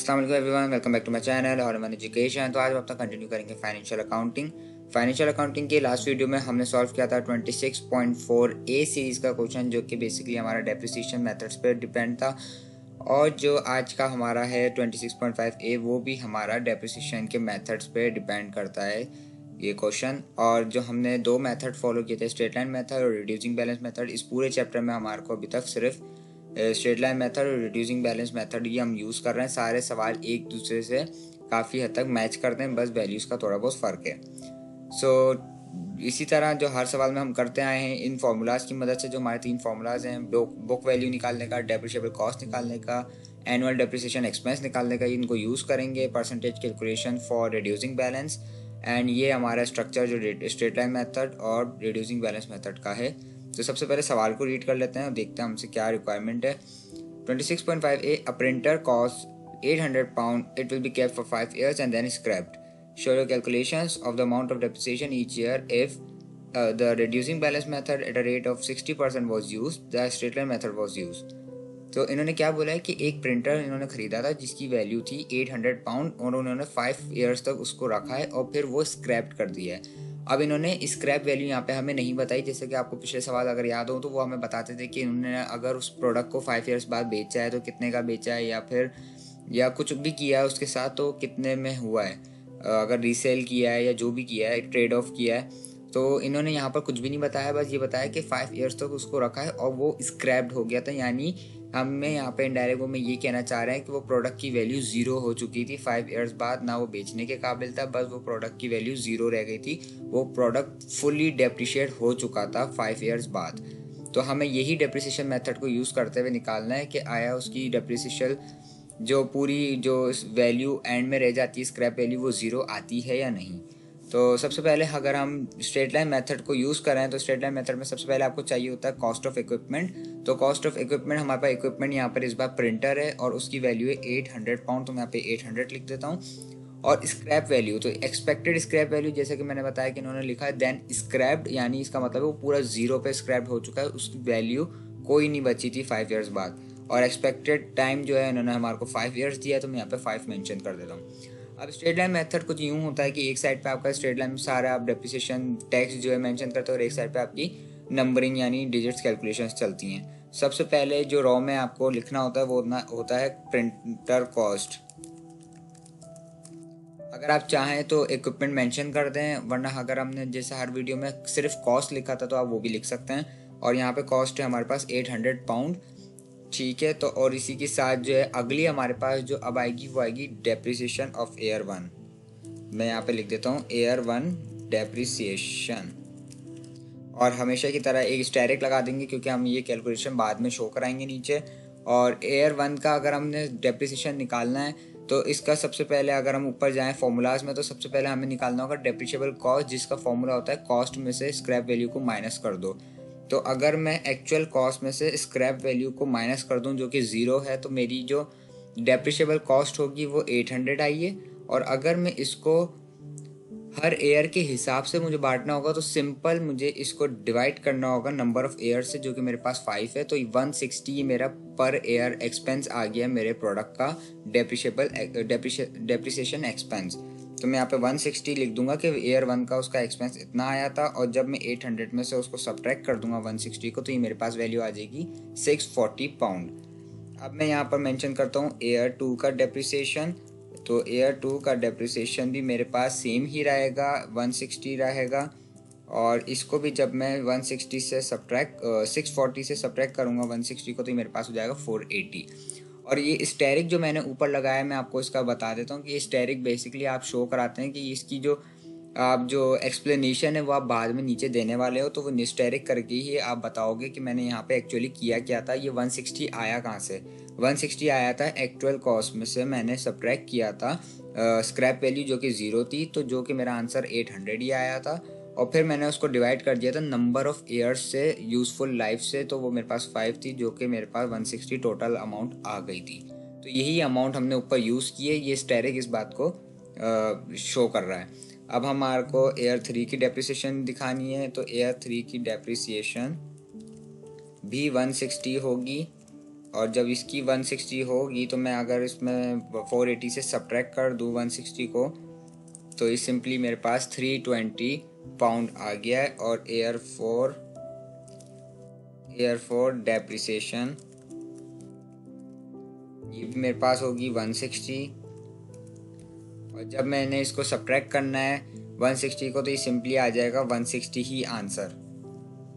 अस्सलाम वालेकुम everyone, welcome back to my channel और मन एजुकेशन। तो आज हम अपना कंटिन्यू करेंगे फाइनेंशियल अकाउंटिंग। फाइनेंशियल अकाउंटिंग के लास्ट वीडियो में हमने सॉल्व किया था 26.4 ए सीरीज़ का क्वेश्चन, जो कि बेसिकली हमारा डेप्रिसिएशन मेथड्स पर डिपेंड था। और जो आज का हमारा है 26.5 ए, वो भी हमारा डेप्रिसिएशन के मेथड्स पे डिपेंड करता है ये क्वेश्चन। और जो हमने दो मेथड फॉलो किए थे, स्ट्रेट लाइन मेथड और रिड्यूसिंग बैलेंस मेथड, इस पूरे चैप्टर में हमारे को अभी तक सिर्फ स्ट्रेट लाइन मेथड और रिड्यूसिंग बैलेंस मेथड ये हम यूज़ कर रहे हैं। सारे सवाल एक दूसरे से काफ़ी हद तक मैच करते हैं, बस वैल्यूज़ का थोड़ा बहुत फ़र्क है। इसी तरह जो हर सवाल में हम करते आए हैं, इन फार्मूलाज की मदद से, जो हमारे तीन फार्मूलाज हैं, बुक वैल्यू निकालने का, डेप्रिशिएबल कॉस्ट निकालने का, एनुअल डेप्रिसिएशन एक्सपेंस निकालने का, इनको यूज़ करेंगे। Percentage calculation for reducing balance, and ये हमारा स्ट्रक्चर जो स्ट्रेट लाइन मेथड और रिड्यूसिंग बैलेंस मेथड का है। तो सबसे पहले सवाल को रीड कर लेते हैं और देखते हैं हमसे क्या रिक्वायरमेंट है। 26.5 A, uh printer cost 800 pound, it will be kept for 5 years and then scrapped. Show your calculations of the amount of depreciation each year if the reducing balance method at a rate of 60% was used, the straight line method was used. तो इन्होंने क्या बोला है कि एक printer इन्होंने ख़रीदा था जिसकी वैल्यू थी 800 पाउंड और उन्होंने 5 years तक उसको रखा है और फिर वो स्क्रैप कर दिया है। अब इन्होंने स्क्रैप वैल्यू यहाँ पे हमें नहीं बताई। जैसे कि आपको पिछले सवाल अगर याद हो तो वो हमें बताते थे कि इन्होंने अगर उस प्रोडक्ट को 5 years बाद बेचा है तो कितने का बेचा है, या कुछ भी किया है उसके साथ तो कितने में हुआ है, अगर रीसेल किया है या जो भी किया है, ट्रेड ऑफ किया है। तो इन्होंने यहाँ पर कुछ भी नहीं बताया, बस ये बताया कि 5 years तक उसको रखा है और वो स्क्रैप्ड हो गया था। यानी हमें यहाँ पे इनडायरेक्ट वो में ये कहना चाह रहे हैं कि वो प्रोडक्ट की वैल्यू ज़ीरो हो चुकी थी 5 years बाद, ना वो बेचने के काबिल था, बस वो प्रोडक्ट की वैल्यू ज़ीरो रह गई थी। वो प्रोडक्ट फुली डेप्रिशिएट हो चुका था 5 years बाद। तो हमें यही डेप्रिसिएशन मेथड को यूज़ करते हुए निकालना है कि आया उसकी डेप्रिसिएशन जो पूरी जो वैल्यू एंड में रह जाती है, स्क्रैप वैल्यू, वो ज़ीरो आती है या नहीं। तो सबसे पहले अगर हम स्ट्रेट लाइन मेथड को यूज़ करें तो स्ट्रेट लाइन मेथड में सबसे पहले आपको चाहिए होता है कॉस्ट ऑफ इक्विपमेंट। तो कॉस्ट ऑफ इक्विपमेंट, हमारे पास इक्विपमेंट यहाँ पर इस बार प्रिंटर है और उसकी वैल्यू है 800 पाउंड, तो मैं यहाँ पे 800 लिख देता हूँ। और स्क्रैप वैल्यू, तो एक्सपेक्टेड स्क्रैप वैल्यू जैसे कि मैंने बताया कि इन्होंने लिखा है देन स्क्रैप्ड, यानी इसका मतलब है वो पूरा ज़ीरो पे स्क्रैप्ड हो चुका है, उसकी वैल्यू कोई नहीं बची थी 5 years बाद। और एक्सपेक्टेड टाइम जो है इन्होंने हमारे को 5 years दिया है, तो मैं यहाँ पे 5 मेंशन कर देता हूँ। अब स्ट्रेट लाइन मेथड कुछ यूँ होता है कि एक साइड पे आपका स्ट्रेट लाइन में सारा आप डेप्रिसिएशन टैक्स जो है मेंशन करते हो और एक साइड पे आपकी नंबरिंग यानी डिजिट्स कैलकुलेशंस चलती हैं। सबसे पहले जो रॉ में आपको लिखना होता है वो होता है प्रिंटर कॉस्ट। अगर आप चाहें तो इक्विपमेंट मेंशन कर दें, वरना अगर हमने जैसे हर वीडियो में सिर्फ कॉस्ट लिखा था तो आप वो भी लिख सकते हैं। और यहाँ पे कॉस्ट है हमारे पास 800 पाउंड, ठीक है। तो और इसी के साथ जो है अगली हमारे पास जो अब आएगी वो आएगी डेप्रिसिएशन ऑफ ईयर 1। मैं यहाँ पे लिख देता हूँ ईयर 1 डेप्रिसिएशन, और हमेशा की तरह एक स्टेरिक लगा देंगे क्योंकि हम ये कैलकुलेशन बाद में शो कराएंगे नीचे। और ईयर 1 का अगर हमने डेप्रिसिएशन निकालना है तो इसका सबसे पहले अगर हम ऊपर जाएं फॉर्मूलाज में, तो सबसे पहले हमें निकालना होगा डेप्रिशिएबल कॉस्ट, जिसका फॉर्मूला होता है कॉस्ट में से स्क्रैप वैल्यू को माइनस कर दो। तो अगर मैं एक्चुअल कॉस्ट में से स्क्रैप वैल्यू को माइनस कर दूं जो कि ज़ीरो है, तो मेरी जो डेप्रिशिएबल कॉस्ट होगी वो 800 आई है। और अगर मैं इसको हर एयर के हिसाब से मुझे बांटना होगा तो सिंपल मुझे इसको डिवाइड करना होगा नंबर ऑफ एयर से, जो कि मेरे पास 5 है। तो 160 मेरा पर एयर एक्सपेंस आ गया मेरे प्रोडक्ट का डेप्रिसिएशन एक्सपेंस। तो मैं यहाँ पे 160 लिख दूंगा कि एयर 1 का उसका एक्सपेंस इतना आया था, और जब मैं 800 में से उसको सब्ट्रैक्ट कर दूंगा 160 को, तो ये मेरे पास वैल्यू आ जाएगी 640 पाउंड। अब मैं यहाँ पर मेंशन करता हूँ एयर 2 का डेप्रिसिएशन। तो एयर 2 का डेप्रिसिएशन भी मेरे पास सेम ही रहेगा, 160 रहेगा। और इसको भी जब मैं 160 से सब्ट्रैक्ट 640 से सब्ट्रैक्ट करूँगा 160 को, तो मेरे पास हो जाएगा 480। और ये स्टेरिक जो मैंने ऊपर लगाया, मैं आपको इसका बता देता हूँ कि ये स्टेरिक बेसिकली आप शो कराते हैं कि इसकी जो आप जो एक्सप्लेनेशन है वो आप बाद में नीचे देने वाले हो, तो वो स्टेरिक करके ही आप बताओगे कि मैंने यहाँ पे एक्चुअली किया क्या था, ये 160 आया कहाँ से। 160 आया था एक्चुअल कॉस्ट में से मैंने सब्ट्रैक्ट किया था स्क्रैप वैल्यू जो कि ज़ीरो थी, तो जो कि मेरा आंसर 800 ही आया था। और फिर मैंने उसको डिवाइड कर दिया था नंबर ऑफ ईयर्स से, यूज़फुल लाइफ से, तो वो मेरे पास 5 थी, जो कि मेरे पास 160 टोटल अमाउंट आ गई थी। तो यही अमाउंट हमने ऊपर यूज़ किए, ये स्टेरिक इस बात को शो कर रहा है। अब हमारे को एयर 3 की डेप्रिसिएशन दिखानी है, तो एयर 3 की डेप्रिसिएशन भी 160 होगी और जब इसकी 160 होगी तो मैं अगर इसमें 480 से सब्ट्रैक्ट कर दूँ 160 को, तो ये सिंपली मेरे पास 320 पाउंड आ गया है। और एयर फोर डेप्रिसिएशन ये भी मेरे पास होगी 160। और जब मैंने इसको सब्ट्रैक्ट करना है 160 को, तो ये सिंपली आ जाएगा 160 ही आंसर,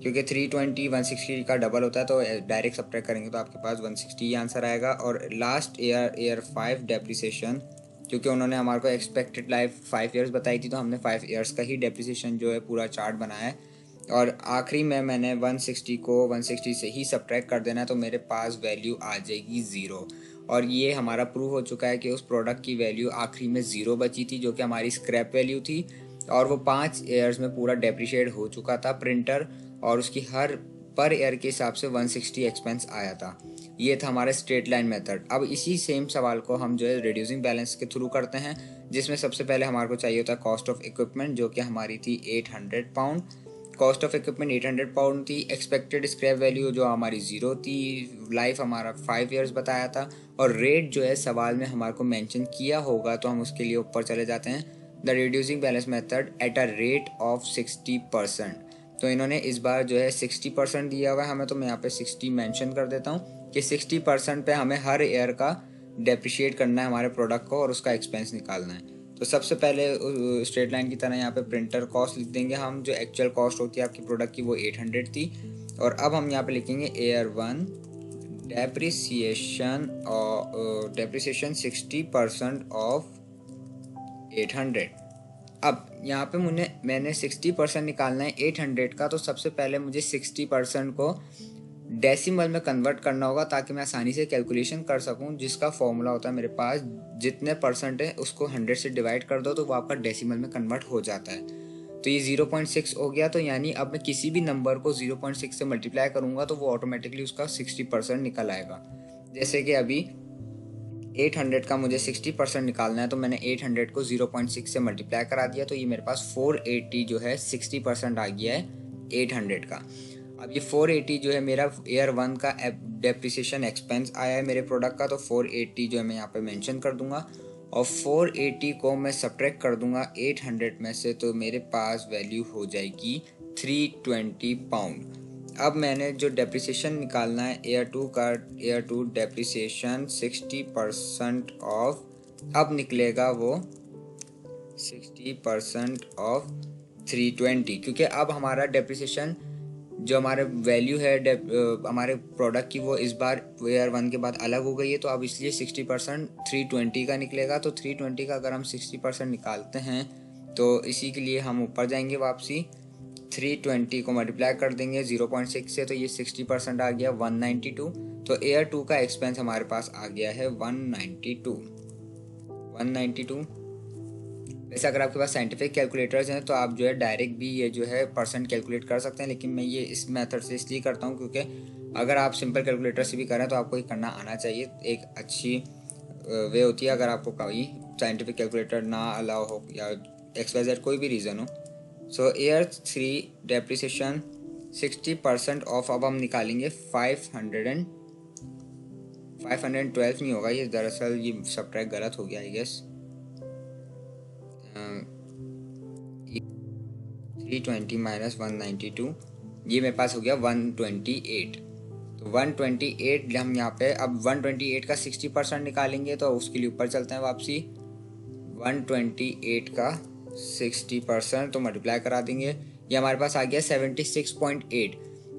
क्योंकि 320 160 का डबल होता है, तो डायरेक्ट सब्ट्रैक्ट करेंगे तो आपके पास 160 ही आंसर आएगा। और लास्ट एयर 5 डेप्रिसिएशन, क्योंकि उन्होंने हमारे को एक्सपेक्टेड लाइफ 5 ईयर्स बताई थी, तो हमने 5 ईयर्स का ही डेप्रिसिएशन जो है पूरा चार्ट बनाया है। और आखिरी में मैंने 160 को 160 से ही सब्ट्रैक्ट कर देना है, तो मेरे पास वैल्यू आ जाएगी 0। और ये हमारा प्रूव हो चुका है कि उस प्रोडक्ट की वैल्यू आखिरी में 0 बची थी, जो कि हमारी स्क्रैप वैल्यू थी, और वो 5 ईयर्स में पूरा डेप्रिशिएट हो चुका था प्रिंटर, और उसकी हर पर ईयर के हिसाब से 160 एक्सपेंस आया था। ये था हमारा स्ट्रेट लाइन मेथड। अब इसी सेम सवाल को हम जो है रिड्यूसिंग बैलेंस के थ्रू करते हैं, जिसमें सबसे पहले हमारे को चाहिए होता है कॉस्ट ऑफ इक्विपमेंट, जो कि हमारी थी 800 pound. Cost of equipment 800 pound थी। एक्सपेक्टेड स्क्रैप वैल्यू जो हमारी 0 थी। लाइफ हमारा 5 ईयर्स बताया था। और रेट जो है सवाल में हमारे को मेंशन किया होगा, तो हम उसके लिए ऊपर चले जाते हैं, the reducing balance method at a rate of 60%। तो इन्होंने इस बार जो है 60% दिया हुआ है हमें, तो मैं यहाँ पे 60 मेंशन कर देता हूँ कि 60% पे हमें हर ईयर का डेप्रिशिएट करना है हमारे प्रोडक्ट को, और उसका एक्सपेंस निकालना है। तो सबसे पहले स्ट्रेट लाइन की तरह यहाँ पे प्रिंटर कॉस्ट लिख देंगे हम। जो एक्चुअल कॉस्ट होती है आपकी प्रोडक्ट की वो 800 थी। और अब हम यहाँ पे लिखेंगे एयर 1 डेप्रिसिएशन 60% ऑफ 800। अब यहाँ पे मैंने 60% निकालना है 800 का, तो सबसे पहले मुझे 60% को डेसिमल में कन्वर्ट करना होगा, ताकि मैं आसानी से कैलकुलेशन कर सकूं, जिसका फॉर्मूला होता है मेरे पास, जितने परसेंट है उसको 100 से डिवाइड कर दो तो वो आपका डेसिमल में कन्वर्ट हो जाता है। तो ये 0.6 हो गया। तो यानी अब मैं किसी भी नंबर को 0.6 से मल्टीप्लाई करूंगा तो वो ऑटोमेटिकली उसका 60% निकल आएगा। जैसे कि अभी 800 का मुझे 60% निकालना है, तो मैंने 800 को 0.6 से मल्टीप्लाई करा दिया, तो ये मेरे पास 480 जो है 60% आ गया है 800 का। अब ये 480 जो है मेरा एयर 1 का डेप्रिसिएशन एक्सपेंस आया है मेरे प्रोडक्ट का, तो 480 जो है मैं यहाँ पे मेंशन कर दूंगा। और 480 को मैं सब्ट्रैक्ट कर दूंगा 800 में से, तो मेरे पास वैल्यू हो जाएगी 320 पाउंड। अब मैंने जो डेप्रिसिएशन निकालना है एयर 2 डेप्रिसिएशन 60% ऑफ, अब निकलेगा वो 60% ऑफ 320, क्योंकि अब हमारा डेप्रिसिएशन जो हमारे वैल्यू है हमारे प्रोडक्ट की वो इस बार एयर 1 के बाद अलग हो गई है, तो अब इसलिए 60% 320 का निकलेगा। तो 320 का अगर हम 60% निकालते हैं तो इसी के लिए हम ऊपर जाएंगे वापसी, 320 को मल्टीप्लाई कर देंगे 0.6 से, तो ये 60% आ गया 192। तो एयर 2 का एक्सपेंस हमारे पास आ गया है 192। वैसे अगर आपके पास साइंटिफिक कैलकुलेटर्स हैं तो आप जो है डायरेक्ट भी ये जो है परसेंट कैलकुलेट कर सकते हैं, लेकिन मैं ये इस मेथड से इसलिए करता हूँ क्योंकि अगर आप सिंपल कैलकुलेटर से भी करें तो आपको ये करना आना चाहिए। एक अच्छी वे होती है अगर आपको कोई साइंटिफिक कैलकुलेटर ना अलाउ हो या XYZ कोई भी रीज़न हो। सो एयर 3 डेप्रिसिएशन 60% ऑफ, अब हम निकालेंगे 512 नहीं होगा ये, दरअसल ये सब्ट्रैक्ट गलत हो गया आई गेस। 320 माइनस 192, ये मेरे पास हो गया 128। तो 128 हम यहाँ पे अब 128 का 60% निकालेंगे, तो उसके लिए ऊपर चलते हैं वापसी। 128 का 60% तो मल्टीप्लाई करा देंगे, ये हमारे पास आ गया 76.8।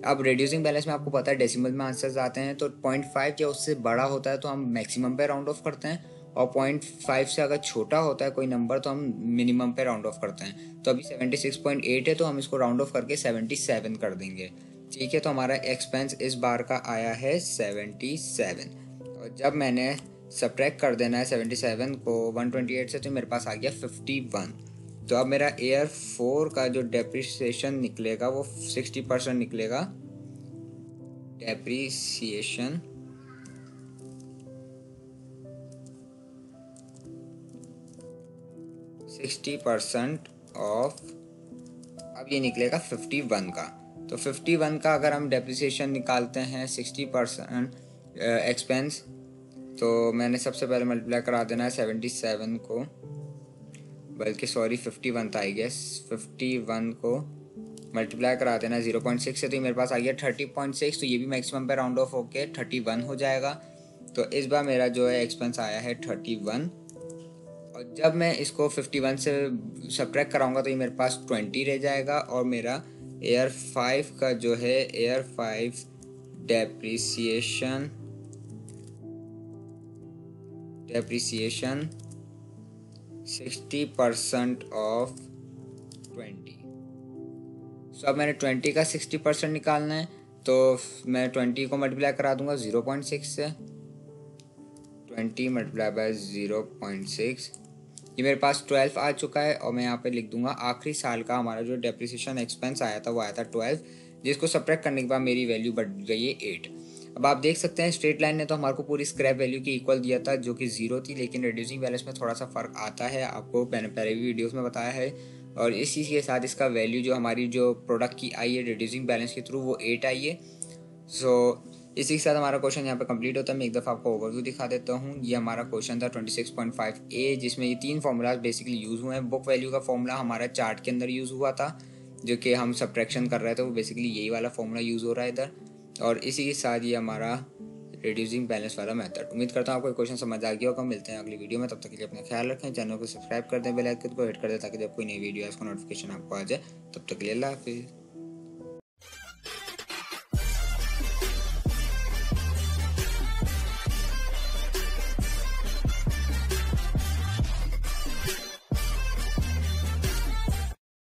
अब रिड्यूसिंग बैलेंस में आपको पता है डेसिमल में आंसर्स आते हैं, तो 0.5 या उससे बड़ा होता है तो हम मैक्सिमम पे राउंड ऑफ करते हैं, और 0.5 से अगर छोटा होता है कोई नंबर तो हम मिनिमम पे राउंड ऑफ करते हैं। तो अभी 76.8 है, तो हम इसको राउंड ऑफ करके 77 कर देंगे। ठीक है, तो हमारा एक्सपेंस इस बार का आया है 77। और जब मैंने सब्ट्रैक्ट कर देना है 77 को 128 से, तो मेरे पास आ गया 51। तो अब मेरा एयर 4 का जो डेप्रिसिएशन निकलेगा वो 60% निकलेगा। डेप्रिसिएशन 60% ऑफ, अब ये निकलेगा 51 का। तो 51 का अगर हम डेप्रिसिएशन निकालते हैं 60% एक्सपेंस। तो मैंने सबसे पहले मल्टीप्लाई करा देना है 77 को, बल्कि सॉरी 51 था आई गेस, 51 को मल्टीप्लाई करा देना 0.6 से, तो मेरे पास आ गया 30.6। तो ये भी मैक्सिमम पे राउंड ऑफ होके 31 हो जाएगा। तो इस बार मेरा जो है एक्सपेंस आया है 31, और जब मैं इसको 51 से सब्ट्रैक्ट कराऊंगा तो ये मेरे पास 20 रह जाएगा, और मेरा एयर 5 का जो है एयर 5 डेप्रिसिएशन 60% ऑफ 20। सो अब मैंने 20 का 60% निकालना है, तो मैं 20 को मल्टीप्लाई करा दूंगा 0.6 से। 20 मल्टीप्लाई बाय 0.6, ये मेरे पास 12 आ चुका है। और मैं यहाँ पे लिख दूंगा आखिरी साल का हमारा जो डेप्रिसिएशन एक्सपेंस आया था वो आया था 12, जिसको सब्ट्रैक्ट करने के बाद मेरी वैल्यू बढ़ गई है 8। अब आप देख सकते हैं स्ट्रेट लाइन ने तो हमारे को पूरी स्क्रैप वैल्यू की इक्वल दिया था जो कि 0 थी, लेकिन रिड्यूसिंग बैलेंस में थोड़ा सा फर्क आता है, आपको मैंने पहले भी वीडियोस में बताया है। और इसी के साथ इसका वैल्यू जो हमारी जो प्रोडक्ट की आई है रिड्यूसिंग बैलेंस के थ्रू वो 8 आई है। सो इसी के साथ हमारा क्वेश्चन यहाँ पे कंप्लीट होता है। मैं एक दफ़ा आपको ओवरव्यू दिखा देता हूँ। ये हमारा क्वेश्चन था 26.5A, जिसमें ये 3 फार्मूलाज बेसिकली यूज़ हुए हैं। बुक वैल्यू का फॉर्मूला हमारा चार्ट के अंदर यूज़ हुआ था, जो कि हम सब्ट्रैक्शन कर रहे थे, वो बेसिकली यही वाला फॉर्मूला यूज़ हो रहा है इधर। और इसी के साथ ये हमारा रिड्यूसिंग बैलेंस वाला मेथड। उम्मीद करता हूँ आपको क्वेश्चन समझ आ गया होगा। मिलते हैं अगली वीडियो में, तब तक के लिए अपना ख्याल रखें, चैनल को सब्सक्राइब कर दें, बेल आइकन को हिट कर दें ताकि जब कोई नई वीडियो है उसका नोटिफिकेशन आपको आ जाए। तब तक के लिए अल्लाह हाफिज़।